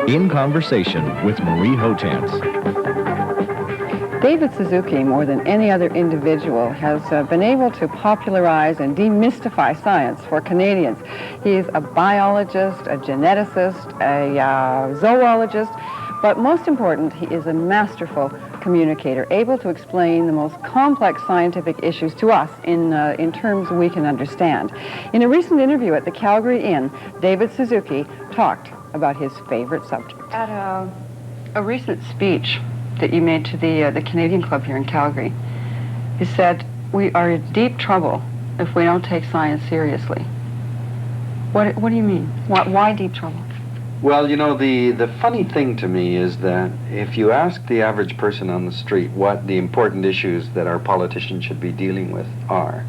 In Conversation with Marie Hohtanz. David Suzuki, more than any other individual, has been able to popularize and demystify science for Canadians. He is a biologist, a geneticist, a zoologist, but most important, he is a masterful communicator, able to explain the most complex scientific issues to us in terms we can understand. In a recent interview at the Calgary Inn, David Suzuki talked about his favorite subject. At a recent speech that you made to the Canadian Club here in Calgary, you said, "We are in deep trouble if we don't take science seriously." What do you mean? Why deep trouble? Well, you know, the funny thing to me is that if you ask the average person on the street what the important issues that our politicians should be dealing with are,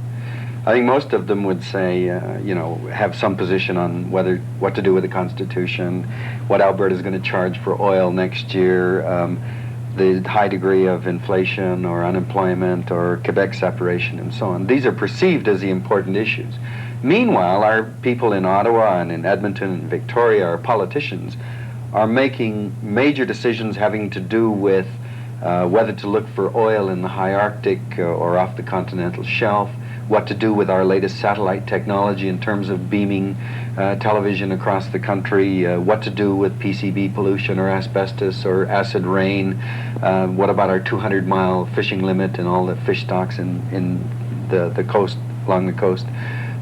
I think most of them would say, have some position on what to do with the Constitution, what Alberta is going to charge for oil next year, the high degree of inflation or unemployment or Quebec separation and so on. These are perceived as the important issues. Meanwhile, our people in Ottawa and in Edmonton and Victoria, our politicians, are making major decisions having to do with whether to look for oil in the high Arctic or off the continental shelf, what to do with our latest satellite technology in terms of beaming television across the country, what to do with PCB pollution or asbestos or acid rain, what about our 200-mile fishing limit and all the fish stocks in the coast, along the coast.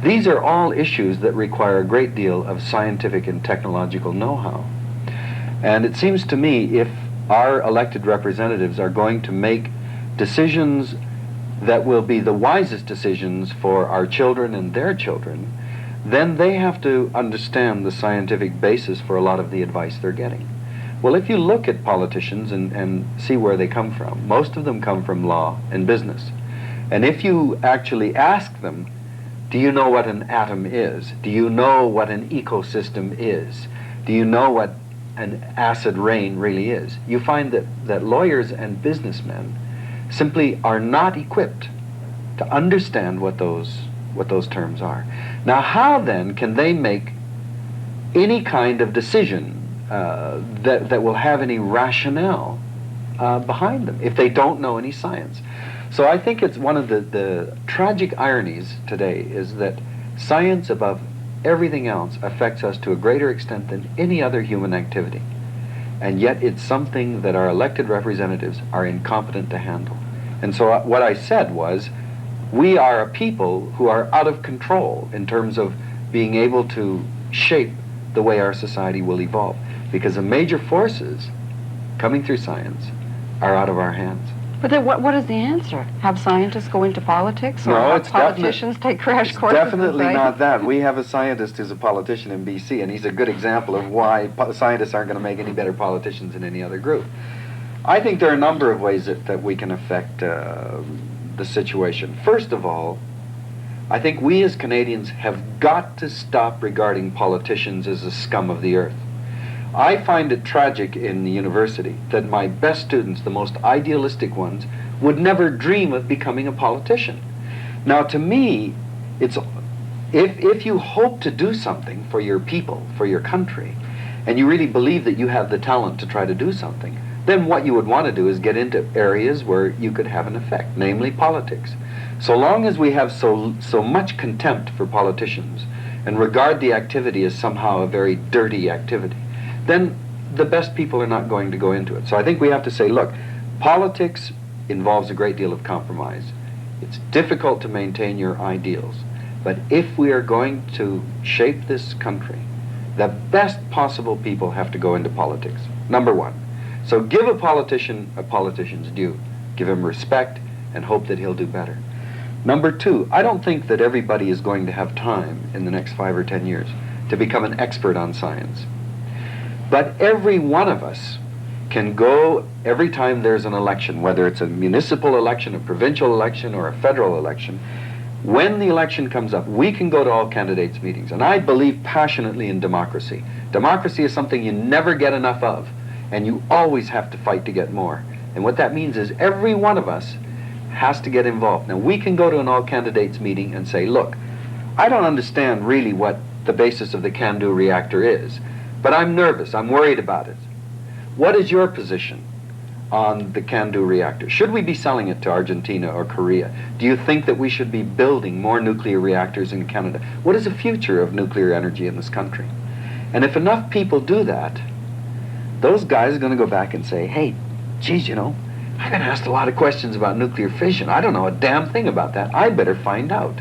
These are all issues that require a great deal of scientific and technological know-how. And it seems to me if our elected representatives are going to make decisions that will be the wisest decisions for our children and their children, then they have to understand the scientific basis for a lot of the advice they're getting. Well, if you look at politicians and see where they come from, most of them come from law and business. And if you actually ask them, do you know what an atom is? Do you know what an ecosystem is? Do you know what an acid rain really is? You find that lawyers and businessmen simply are not equipped to understand what those terms are. Now, how then can they make any kind of decision that will have any rationale behind them if they don't know any science? So I think it's one of the tragic ironies today is that science above everything else affects us to a greater extent than any other human activity. And yet it's something that our elected representatives are incompetent to handle. And so what I said was, we are a people who are out of control in terms of being able to shape the way our society will evolve. Because the major forces coming through science are out of our hands. But then what is the answer? Have scientists go into politics, or no, have politicians take crash courses? It's definitely not that. We have a scientist who's a politician in BC, and he's a good example of why scientists aren't going to make any better politicians than any other group. I think there are a number of ways that we can affect the situation. First of all, I think we as Canadians have got to stop regarding politicians as the scum of the earth. I find it tragic in the university that my best students, the most idealistic ones, would never dream of becoming a politician. Now, to me, it's if you hope to do something for your people, for your country, and you really believe that you have the talent to try to do something, then what you would want to do is get into areas where you could have an effect, namely politics. So long as we have so much contempt for politicians and regard the activity as somehow a very dirty activity, then the best people are not going to go into it. So I think we have to say, look, politics involves a great deal of compromise. It's difficult to maintain your ideals. But if we are going to shape this country, the best possible people have to go into politics, number one. So give a politician a politician's due. Give him respect and hope that he'll do better. Number two, I don't think that everybody is going to have time in the next 5 or 10 years to become an expert on science. But every one of us can go every time there's an election, whether it's a municipal election, a provincial election, or a federal election. When the election comes up, we can go to all candidates' meetings. And I believe passionately in democracy. Democracy is something you never get enough of, and you always have to fight to get more. And what that means is every one of us has to get involved. Now, we can go to an all candidates meeting and say, look, I don't understand really what the basis of the can-do reactor is, but I'm nervous, I'm worried about it. What is your position on the can-do reactor? Should we be selling it to Argentina or Korea? Do you think that we should be building more nuclear reactors in Canada? What is the future of nuclear energy in this country? And if enough people do that, those guys are going to go back and say, hey, geez, you know, I've been asked a lot of questions about nuclear fission. I don't know a damn thing about that. I better find out.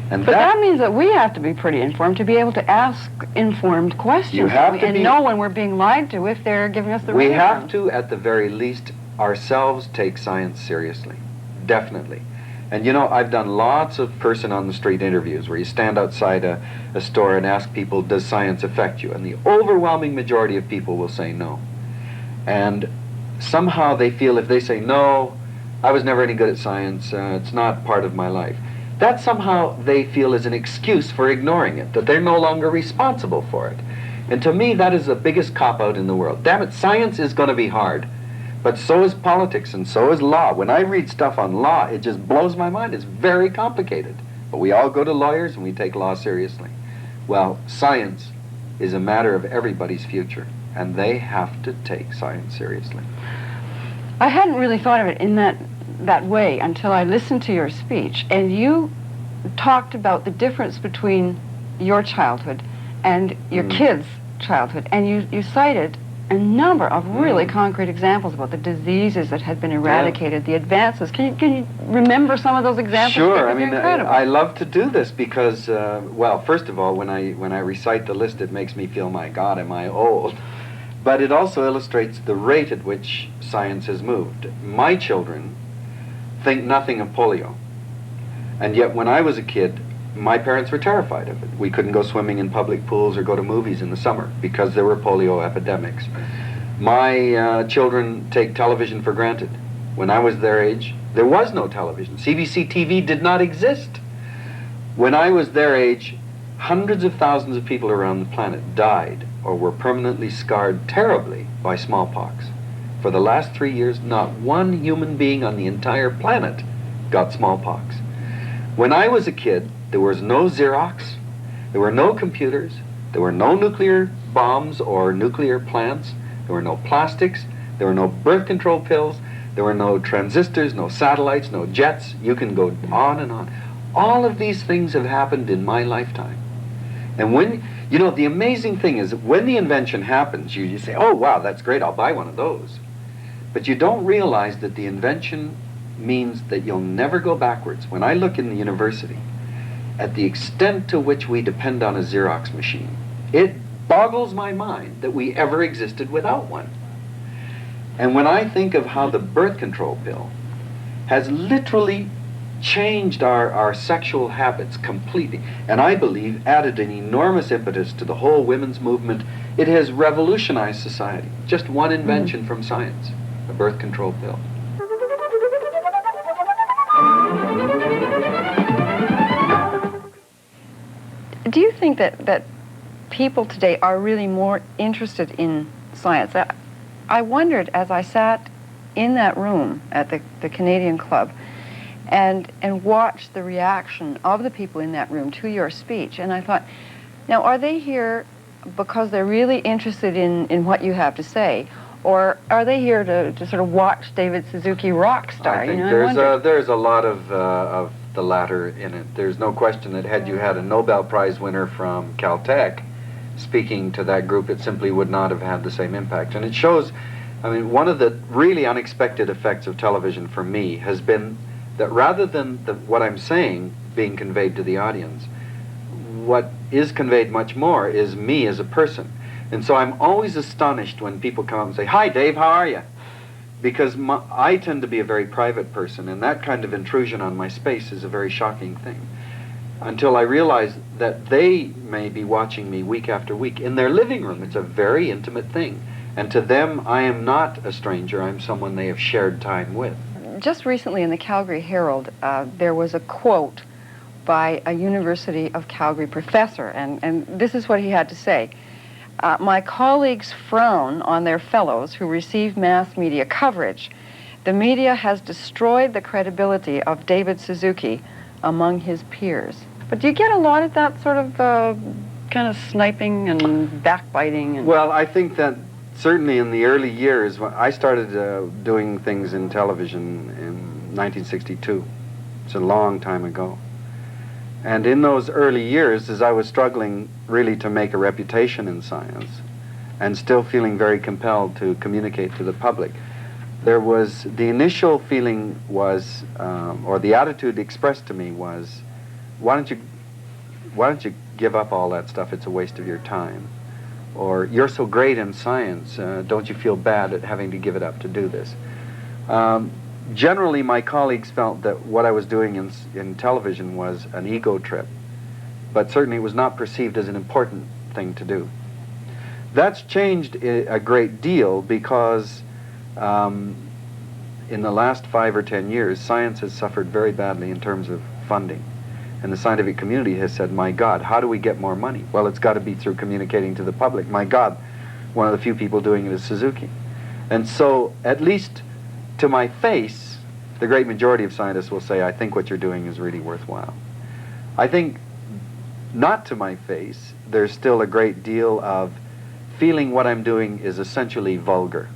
And but that means that we have to be pretty informed to be able to ask informed questions. You have to and know when we're being lied to if they're giving us the We right have answer. to, at the very least, ourselves take science seriously. Definitely. And you know, I've done lots of person-on-the-street interviews where you stand outside a store and ask people, does science affect you? And the overwhelming majority of people will say no. And somehow they feel if they say, no, I was never any good at science, it's not part of my life. That somehow they feel is an excuse for ignoring it, that they're no longer responsible for it. And to me, that is the biggest cop-out in the world. Damn it, science is going to be hard. But so is politics and so is law. When I read stuff on law, it just blows my mind. It's very complicated. But we all go to lawyers and we take law seriously. Well, science is a matter of everybody's future, and they have to take science seriously. I hadn't really thought of it in that way until I listened to your speech, and you talked about the difference between your childhood and your kids' childhood, and you cited a number of really concrete examples about the diseases that had been eradicated, the advances. Can you remember some of those examples? Sure. I They're mean, incredible. I love to do this because, well, first of all, when I recite the list, it makes me feel, my God, am I old? But it also illustrates the rate at which science has moved. My children think nothing of polio. And yet when I was a kid, my parents were terrified of it. We couldn't go swimming in public pools or go to movies in the summer because there were polio epidemics. My children take television for granted. When I was their age, there was no television. CBC TV did not exist. When I was their age, hundreds of thousands of people around the planet died or were permanently scarred terribly by smallpox. For the last 3 years, not one human being on the entire planet got smallpox. When I was a kid, there was no Xerox, there were no computers, there were no nuclear bombs or nuclear plants, there were no plastics, there were no birth control pills, there were no transistors, no satellites, no jets. You can go on and on. All of these things have happened in my lifetime. And when, you know, the amazing thing is that when the invention happens, you say, oh, wow, that's great, I'll buy one of those. But you don't realize that the invention means that you'll never go backwards. When I look in the university at the extent to which we depend on a Xerox machine, it boggles my mind that we ever existed without one. And when I think of how the birth control pill has literally changed our sexual habits completely, and I believe added an enormous impetus to the whole women's movement, it has revolutionized society. Just one invention from science, the birth control pill. Do you think that people today are really more interested in science? I wondered as I sat in that room at the Canadian Club and watched the reaction of the people in that room to your speech, and I thought, now are they here because they're really interested in what you have to say, or are they here to sort of watch David Suzuki rock star? I think wonder. there's a lot of the latter in it. There's no question that had you had a Nobel Prize winner from Caltech speaking to that group, it simply would not have had the same impact. And it shows, I mean, one of the really unexpected effects of television for me has been that rather than what I'm saying being conveyed to the audience, what is conveyed much more is me as a person. And so I'm always astonished when people come up and say, "Hi, Dave, how are you?" Because I tend to be a very private person, and that kind of intrusion on my space is a very shocking thing. Until I realize that they may be watching me week after week in their living room. It's a very intimate thing. And to them, I am not a stranger. I'm someone they have shared time with. Just recently in the Calgary Herald, there was a quote by a University of Calgary professor, and this is what he had to say. My colleagues frown on their fellows who receive mass media coverage. The media has destroyed the credibility of David Suzuki among his peers. But do you get a lot of that sort of kind of sniping and backbiting? And Well, I think that certainly in the early years, when I started doing things in television in 1962. It's a long time ago. And in those early years, as I was struggling really to make a reputation in science and still feeling very compelled to communicate to the public, there was, the initial feeling was, or the attitude expressed to me was, why don't you give up all that stuff? It's a waste of your time. Or, you're so great in science, don't you feel bad at having to give it up to do this? Generally, my colleagues felt that what I was doing in television was an ego trip, but certainly it was not perceived as an important thing to do. That's changed a great deal because in the last 5 or 10 years, science has suffered very badly in terms of funding. And the scientific community has said, my God, how do we get more money? Well, it's got to be through communicating to the public. My God, one of the few people doing it is Suzuki. And so, at least to my face, the great majority of scientists will say, I think what you're doing is really worthwhile. I think, not to my face, there's still a great deal of feeling what I'm doing is essentially vulgar,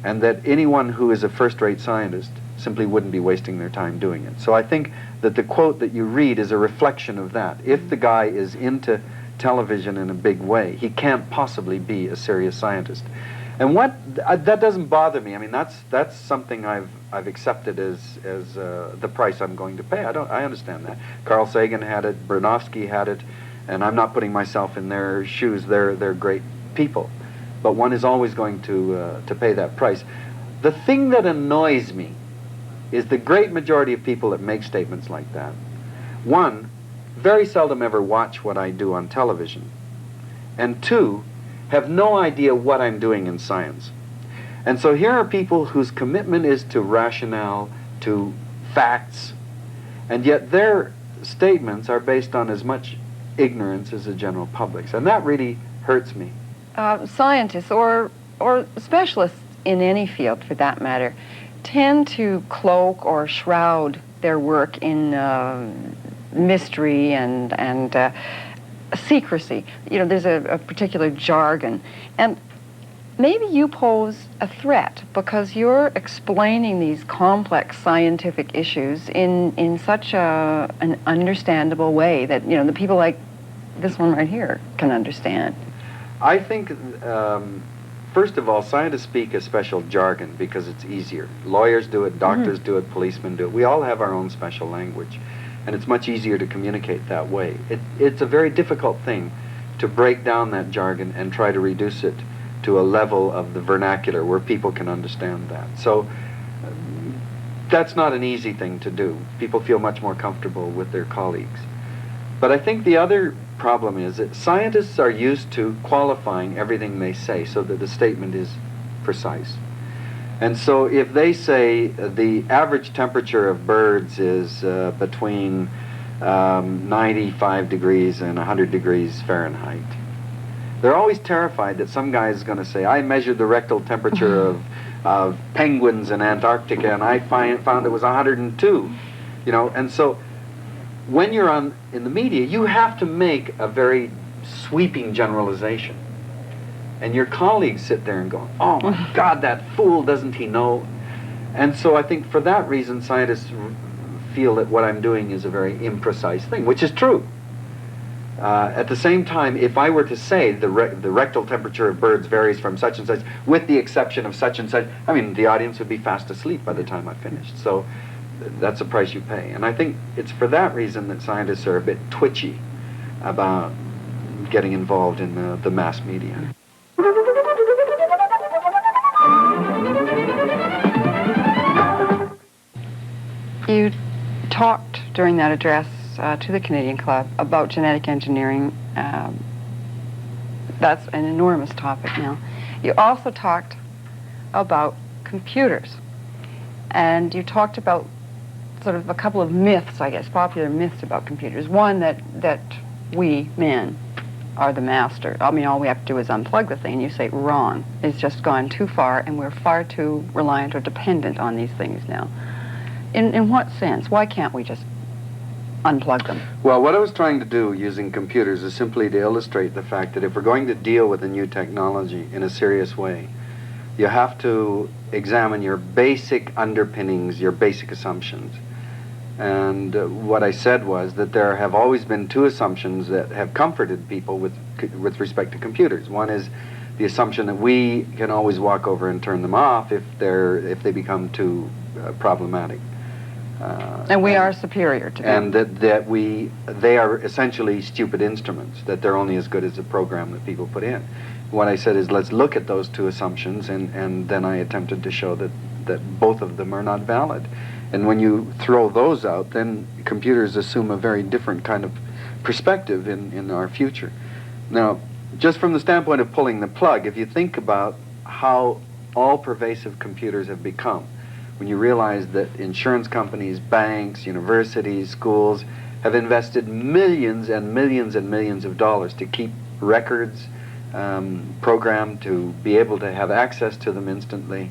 and that anyone who is a first-rate scientist simply wouldn't be wasting their time doing it. So I think that the quote that you read is a reflection of that. If the guy is into television in a big way, he can't possibly be a serious scientist. And that doesn't bother me. I mean, that's something I've accepted as the price I'm going to pay. I understand that. Carl Sagan had it, Bernofsky had it, and I'm not putting myself in their shoes. They're great people, but one is always going to pay that price. The thing that annoys me is the great majority of people that make statements like that. One, very seldom ever watch what I do on television, and two, have no idea what I'm doing in science. And so here are people whose commitment is to rationale, to facts, and yet their statements are based on as much ignorance as the general public's, and that really hurts me. Scientists or specialists in any field, for that matter, tend to cloak or shroud their work in mystery and secrecy. You know, there's a particular jargon, and maybe you pose a threat because you're explaining these complex scientific issues in such an understandable way that, you know, the people like this one right here can understand. I think, first of all, scientists speak a special jargon because it's easier. Lawyers do it, doctors do it, policemen do it. We all have our own special language, and it's much easier to communicate that way. It's a very difficult thing to break down that jargon and try to reduce it to a level of the vernacular where people can understand that. So that's not an easy thing to do. People feel much more comfortable with their colleagues. But I think the other problem is that scientists are used to qualifying everything they say so that the statement is precise. And so if they say the average temperature of birds is between 95 degrees and 100 degrees Fahrenheit, they're always terrified that some guy is going to say, I measured the rectal temperature of penguins in Antarctica and I found it was 102. You know, and so when you're in the media, you have to make a very sweeping generalization. And your colleagues sit there and go, oh my God, that fool, doesn't he know? And so I think for that reason, scientists feel that what I'm doing is a very imprecise thing, which is true. At the same time, if I were to say the rectal temperature of birds varies from such and such, with the exception of such and such, I mean, the audience would be fast asleep by the time I finished. So that's the price you pay. And I think it's for that reason that scientists are a bit twitchy about getting involved in the mass media. You talked during that address to the Canadian Club about genetic engineering. That's an enormous topic now. You also talked about computers, and you talked about sort of a couple of myths, I guess, popular myths about computers. One, that we men are the master. I mean, all we have to do is unplug the thing, and you say, wrong. It's just gone too far, and we're far too reliant or dependent on these things now. In what sense? Why can't we just unplug them? Well, what I was trying to do using computers is simply to illustrate the fact that if we're going to deal with a new technology in a serious way, you have to examine your basic underpinnings, your basic assumptions. And what I said was that there have always been two assumptions that have comforted people with respect to computers. One is the assumption that we can always walk over and turn them off if they become too problematic. And we are superior to them. And they are essentially stupid instruments, that they're only as good as the program that people put in. What I said is, let's look at those two assumptions, and then I attempted to show that both of them are not valid. And when you throw those out, then computers assume a very different kind of perspective in our future. Now, just from the standpoint of pulling the plug, if you think about how all-pervasive computers have become, when you realize that insurance companies, banks, universities, schools have invested millions and millions and millions of dollars to keep records programmed, to be able to have access to them instantly,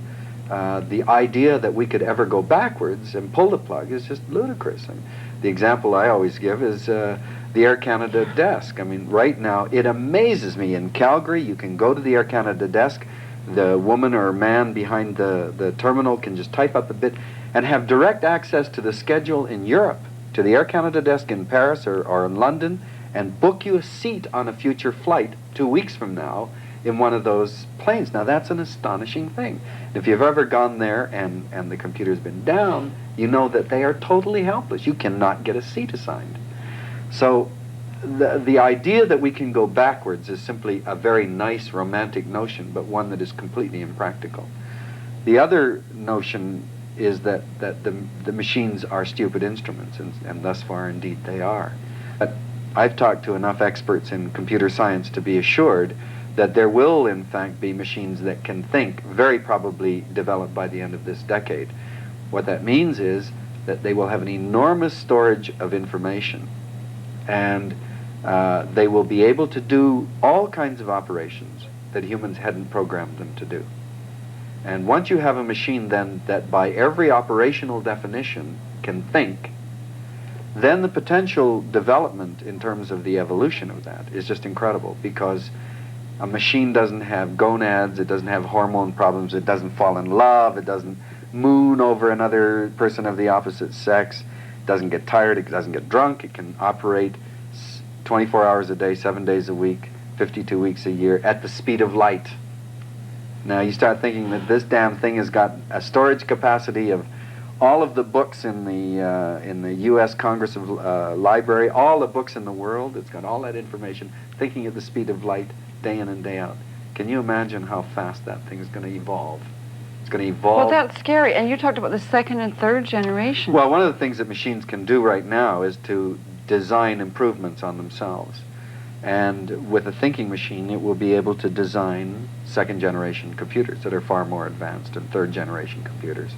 the idea that we could ever go backwards and pull the plug is just ludicrous. I mean, the example I always give is the Air Canada desk. I mean, right now, it amazes me. In Calgary, you can go to the Air Canada desk. The woman or man behind the terminal can just type up a bit and have direct access to the schedule in Europe, to the Air Canada desk in Paris or in London, and book you a seat on a future flight 2 weeks from now in one of those planes. Now, that's an astonishing thing. If you've ever gone there and the computer's been down, you know that they are totally helpless. You cannot get a seat assigned. So the idea that we can go backwards is simply a very nice romantic notion, but one that is completely impractical. The other notion is that the machines are stupid instruments, and thus far indeed they are. But I've talked to enough experts in computer science to be assured that there will in fact be machines that can think, very probably developed by the end of this decade. What that means is that they will have an enormous storage of information, and they will be able to do all kinds of operations that humans hadn't programmed them to do. And once you have a machine then that by every operational definition can think, then the potential development in terms of the evolution of that is just incredible, because a machine doesn't have gonads, it doesn't have hormone problems, it doesn't fall in love, it doesn't moon over another person of the opposite sex, it doesn't get tired, it doesn't get drunk, it can operate 24 hours a day, 7 days a week, 52 weeks a year at the speed of light. Now you start thinking that this damn thing has got a storage capacity of all of the books in the U.S. Congress of Library, all the books in the world. It's got all that information, thinking at the speed of light, day in and day out. Can you imagine how fast that thing is going to evolve? It's going to evolve. Well, that's scary. And you talked about the second and third generation. Well, one of the things that machines can do right now is to design improvements on themselves. And with a thinking machine, it will be able to design second-generation computers that are far more advanced, and third-generation computers,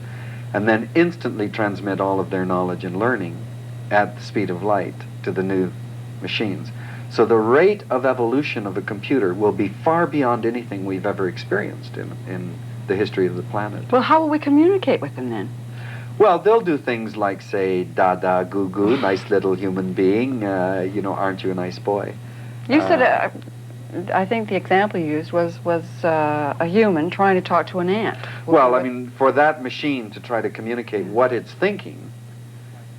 and then instantly transmit all of their knowledge and learning at the speed of light to the new machines. So the rate of evolution of a computer will be far beyond anything we've ever experienced in the history of the planet. Well, how will we communicate with them then? Well, they'll do things like say, da-da, goo-goo, nice little human being, aren't you a nice boy? You said, I think the example you used was a human trying to talk to an ant. Well, I mean, for that machine to try to communicate what it's thinking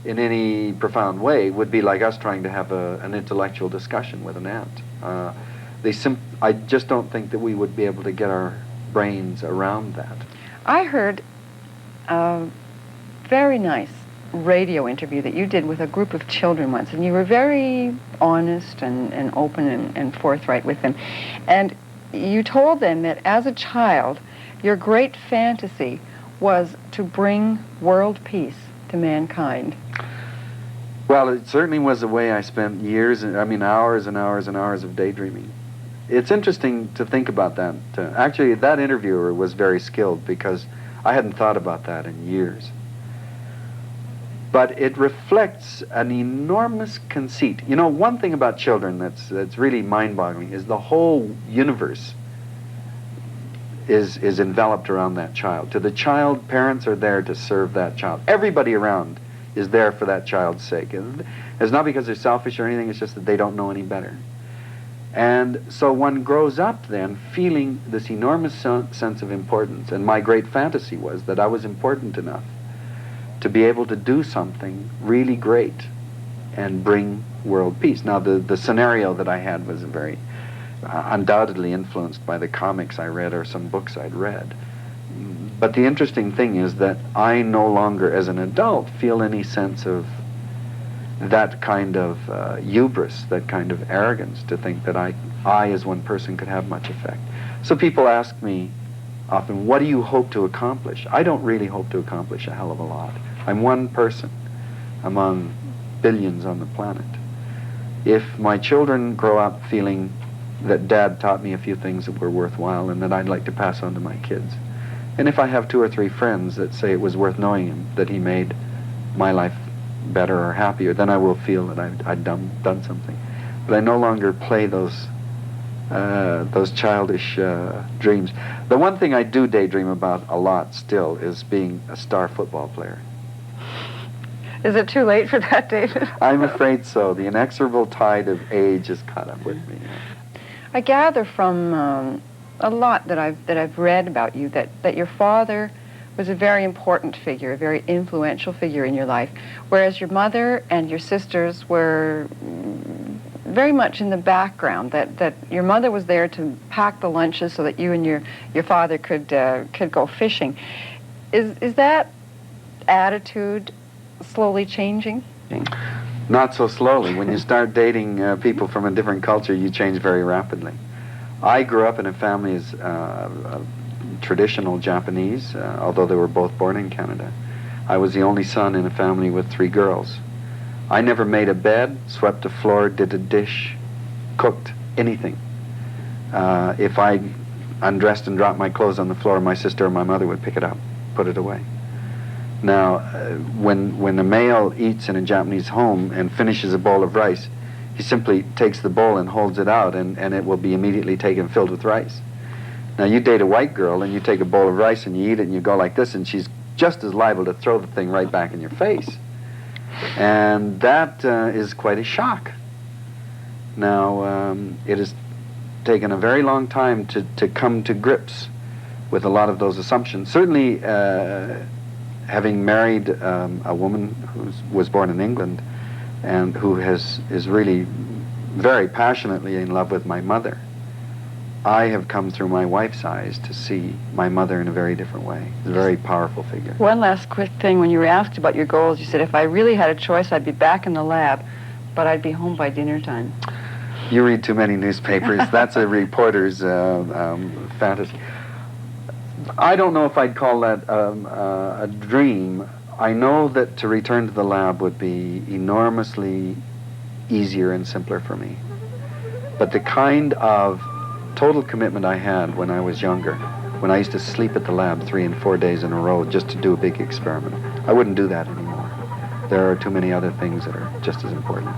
in any profound way would be like us trying to have an intellectual discussion with an ant. I just don't think that we would be able to get our brains around that. I heard a very nice radio interview that you did with a group of children once, and you were very honest and open and forthright with them. And you told them that as a child, your great fantasy was to bring world peace to mankind. Well, it certainly was the way I spent hours and hours and hours of daydreaming. It's interesting to think about that. Actually, that interviewer was very skilled, because I hadn't thought about that in years. But it reflects an enormous conceit. You know, one thing about children that's really mind-boggling is the whole universe is enveloped around that child. To the child, parents are there to serve that child. Everybody around is there for that child's sake. And it's not because they're selfish or anything, it's just that they don't know any better. And so one grows up then feeling this enormous sense of importance. And my great fantasy was that I was important enough to be able to do something really great and bring world peace. Now, the scenario that I had was very undoubtedly influenced by the comics I read or some books I'd read. But the interesting thing is that I no longer, as an adult, feel any sense of that kind of hubris, that kind of arrogance to think that I as one person could have much effect. So people ask me often, what do you hope to accomplish? I don't really hope to accomplish a hell of a lot. I'm one person among billions on the planet. If my children grow up feeling that Dad taught me a few things that were worthwhile and that I'd like to pass on to my kids, and if I have 2 or 3 friends that say it was worth knowing him, that he made my life better or happier, then I will feel that I'd done something. But I no longer play those childish dreams. The one thing I do daydream about a lot still is being a star football player. Is it too late for that, David? I'm afraid so. The inexorable tide of age has caught up with me. I gather from a lot that I've read about you that your father was a very important figure, a very influential figure in your life, whereas your mother and your sisters were very much in the background, that your mother was there to pack the lunches so that you and your father could go fishing. Is that attitude slowly changing? Not so slowly. When you start dating people from a different culture, you change very rapidly. I grew up in a family as traditional Japanese, although they were both born in Canada. I was the only son in a family with 3 girls. I never made a bed, swept a floor, did a dish, cooked anything. If I undressed and dropped my clothes on the floor, my sister or my mother would pick it up, put it away. Now, when a male eats in a Japanese home and finishes a bowl of rice, he simply takes the bowl and holds it out, and it will be immediately taken filled with rice. Now, you date a white girl, and you take a bowl of rice, and you eat it, and you go like this, and she's just as liable to throw the thing right back in your face. And that is quite a shock. Now, it has taken a very long time to come to grips with a lot of those assumptions. Certainly, having married a woman who was born in England and who is really very passionately in love with my mother, I have come through my wife's eyes to see my mother in a very different way. It's a very powerful figure. One last quick thing. When you were asked about your goals, you said, if I really had a choice, I'd be back in the lab, but I'd be home by dinner time. You read too many newspapers. That's a reporter's fantasy. I don't know if I'd call that a dream. I know that to return to the lab would be enormously easier and simpler for me. But the kind of total commitment I had when I was younger, when I used to sleep at the lab 3 and 4 days in a row just to do a big experiment, I wouldn't do that anymore. There are too many other things that are just as important.